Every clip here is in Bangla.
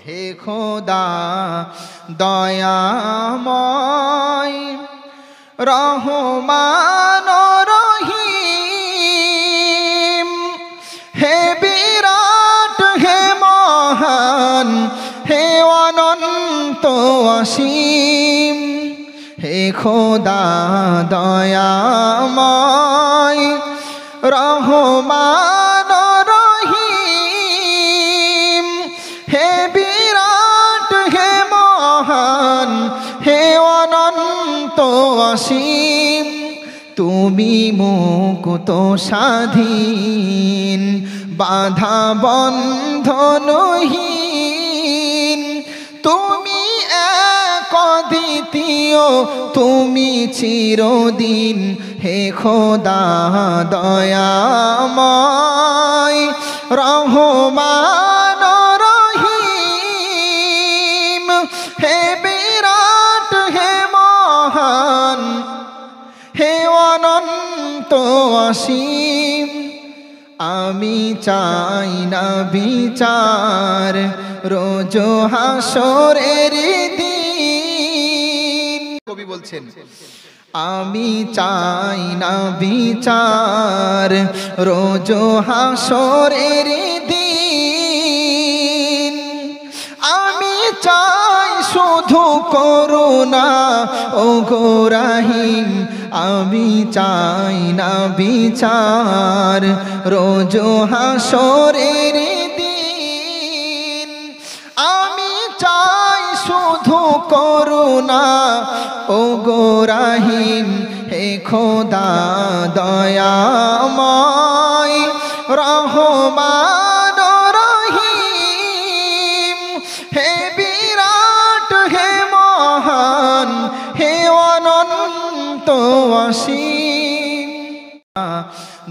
হে খোদা দয়াময় রহমান রহিম, হে বিরাট হে মহান হে অনন্ত অসীম, হে খোদা দয়াময় রহমান রহিম, হে বিরাট হে মহান হে অনন্ত অসীম, তুমি মুক্ত স্বাধীন বাধা বন্ধনহীন, তুমি এক অদ্বিতীয় তুমি চিরদিন, হে খোদা দয়াময় রহমান রহিম, হে বিরাট হে মহান হে অনন্ত অসীম। আমি চাই না বিচার রোজ হাসরের দিন, কবি বলছেন আমি চাই না বিচার রোজ হাসরের দিন, আমি চাই শুধু করুণা ও গো রহিম, আমি চাই না বিচার রোজ হাসরের দিন, আমি চাই শুধু করুণা ও গো রহিম, হে খোদা দয়াময় রহমান রহিম, হে বিরাট হে মহান হে অনন্ত অসীম,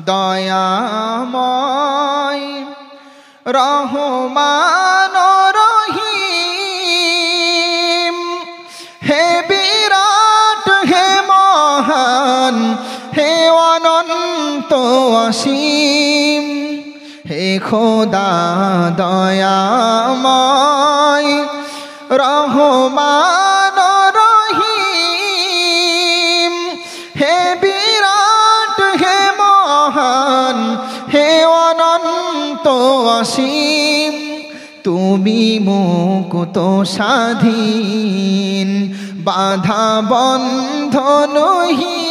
দয়াময় রহমান রহিম, হে বিরাট হে মহান হে অনন্ত অসীম, হে খোদা দয়াময় রহমান রহিম, হে বিরাট হে মহান হে অনন্ত অসীম, তুমি মুক্ত স্বাধীন বাধা বন্ধনহীন।